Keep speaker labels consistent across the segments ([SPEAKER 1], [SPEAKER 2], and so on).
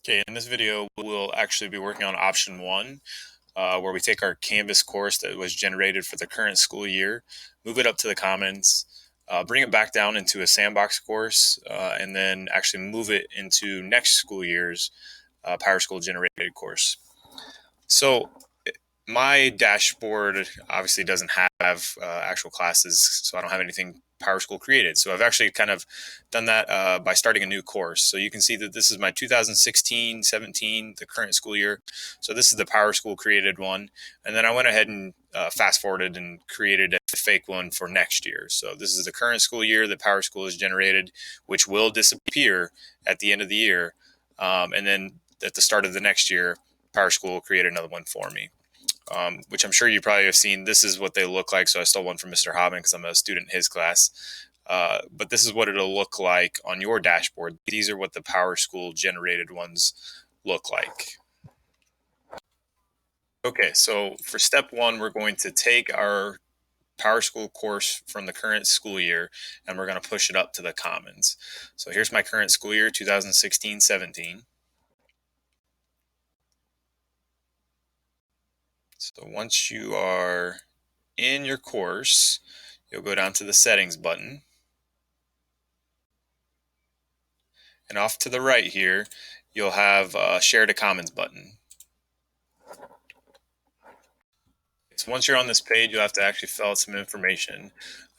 [SPEAKER 1] Okay, in this video, we'll actually be working on option one, where we take our Canvas course that was generated for the current school year, move it up to the Commons, bring it back down into a Sandbox course, and then actually move it into next school year's PowerSchool generated course. So my dashboard obviously doesn't have actual classes, so I don't have anything PowerSchool created. So I've actually kind of done that by starting a new course. So you can see that this is my 2016-17, the current school year. So this is the PowerSchool created one. And then I went ahead and fast forwarded and created a fake one for next year. So this is the current school year that PowerSchool has generated, which will disappear at the end of the year. And then at the start of the next year, PowerSchool will create another one for me. Which I'm sure you probably have seen. This is what they look like. So I stole one from Mr. Hobbin because I'm a student in his class. But this is what it'll look like on your dashboard. These are what the PowerSchool generated ones look like. Okay, so for step one, we're going to take our PowerSchool course from the current school year and we're going to push it up to the Commons. So here's my current school year, 2016-17. So once you are in your course, you'll go down to the settings button. And off to the right here, you'll have a share to Commons button. So once you're on this page, you'll have to actually fill out some information.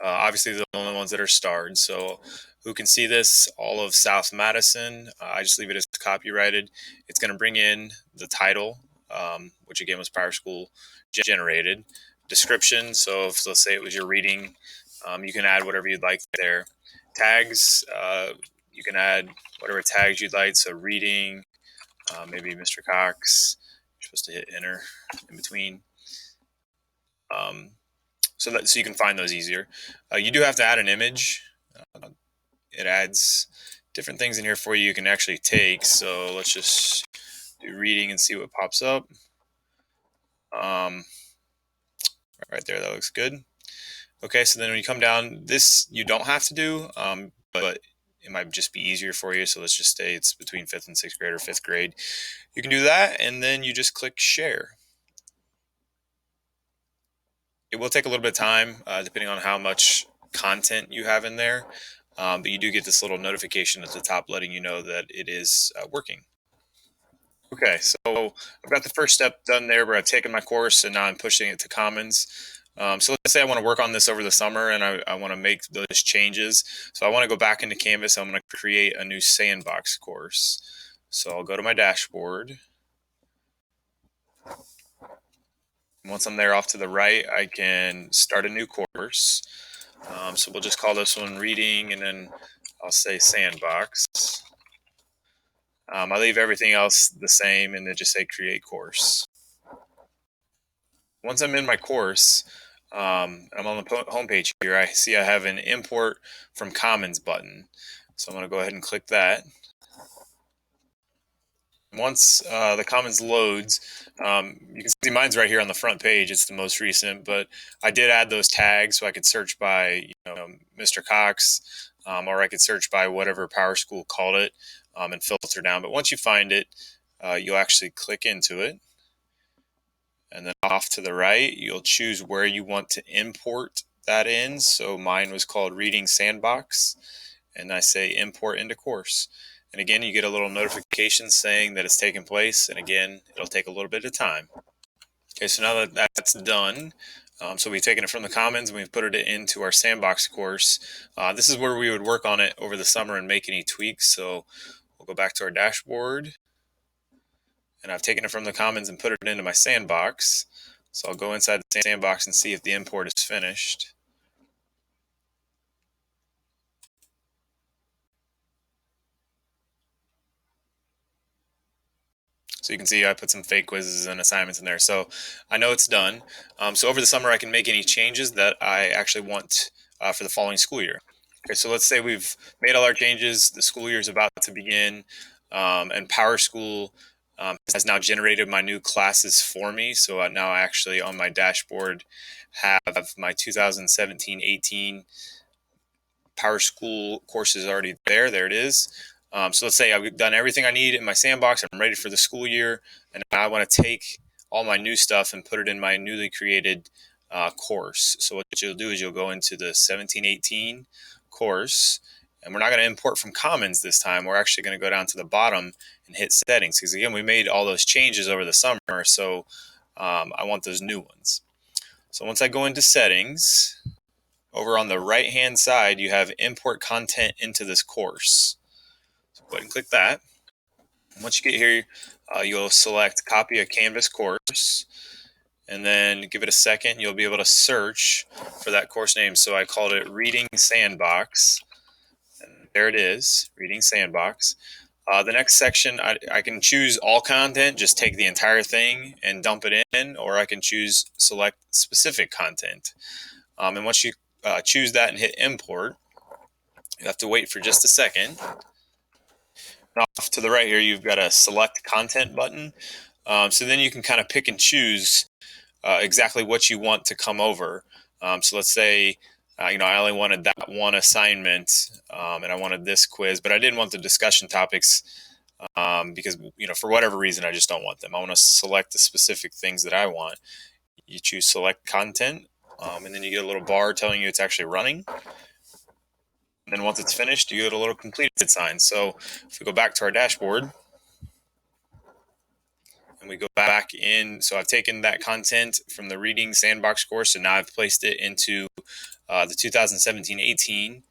[SPEAKER 1] Obviously, the only ones that are starred. So who can see this? All of South Madison. I just leave it as copyrighted. It's going to bring in the title, which again was PowerSchool generated. Description. So if, let's say it was your reading, you can add whatever you'd like there. Tags. You can add whatever tags you'd like. So reading, maybe Mr. Cox. You're supposed to hit enter in between. So you can find those easier. You do have to add an image. It adds different things in here for you can actually take. So let's just do reading and see what pops up. Right there, that looks good. Okay, so then when you come down, this you don't have to do, but it might just be easier for you. So let's just say it's between 5th and 6th grade or 5th grade. You can do that, and then you just click share. It will take a little bit of time, depending on how much content you have in there, but you do get this little notification at the top letting you know that it is working. Okay, so I've got the first step done there where I've taken my course and now I'm pushing it to Commons. So let's say I want to work on this over the summer and I want to make those changes. So I want to go back into Canvas. I'm going to create a new Sandbox course. So I'll go to my dashboard. Once I'm there off to the right, I can start a new course. So we'll just call this one reading and then I'll say Sandbox. I leave everything else the same and then just say create course. Once I'm in my course, I'm on the home page here. I see I have an import from Commons button. So I'm going to go ahead and click that. Once the Commons loads, you can see mine's right here on the front page. It's the most recent, but I did add those tags so I could search by Mr. Cox, or I could search by whatever PowerSchool called it and filter down. But once you find it, you'll actually click into it. And then off to the right, you'll choose where you want to import that in. So mine was called Reading Sandbox, and I say import into course. And again, you get a little notification saying that it's taken place, and again, it'll take a little bit of time. Okay, so now that that's done, so we've taken it from the Commons and we've put it into our Sandbox course. This is where we would work on it over the summer and make any tweaks. So we'll go back to our dashboard. And I've taken it from the Commons and put it into my Sandbox. So I'll go inside the Sandbox and see if the import is finished. So you can see I put some fake quizzes and assignments in there. So I know it's done. So over the summer, I can make any changes that I actually want for the following school year. Okay, so let's say we've made all our changes. The school year is about to begin, and PowerSchool has now generated my new classes for me. So now I actually on my dashboard have my 2017-18 PowerSchool courses already there. There it is. So let's say I've done everything I need in my sandbox. I'm ready for the school year, and I want to take all my new stuff and put it in my newly created course. So what you'll do is you'll go into the 1718 course, and we're not going to import from Commons this time. We're actually going to go down to the bottom and hit settings, because again, we made all those changes over the summer, so I want those new ones. So once I go into settings, over on the right hand side, you have import content into this course. So go ahead and click that. And once you get here, you'll select copy a Canvas course, and then give it a second. You'll be able to search for that course name. So I called it Reading Sandbox. And there it is, Reading Sandbox. The next section, I can choose all content, just take the entire thing and dump it in, or I can choose select specific content. And once you choose that and hit import, you have to wait for just a second. And off to the right here, you've got a select content button. So then you can kind of pick and choose exactly what you want to come over. So let's say, I only wanted that one assignment, and I wanted this quiz, but I didn't want the discussion topics because, for whatever reason, I just don't want them. I want to select the specific things that I want. You choose select content, and then you get a little bar telling you it's actually running. And then once it's finished, you get a little completed sign. So if we go back to our dashboard, and we go back in, so I've taken that content from the Reading Sandbox course, and now I've placed it into the 2017-18,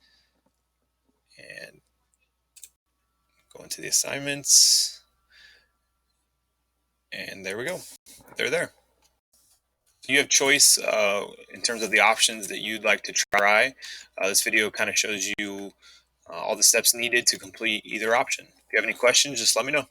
[SPEAKER 1] and go into the assignments, and there we go. They're there. You have choice in terms of the options that you'd like to try. This video kind of shows you all the steps needed to complete either option. If you have any questions, just let me know.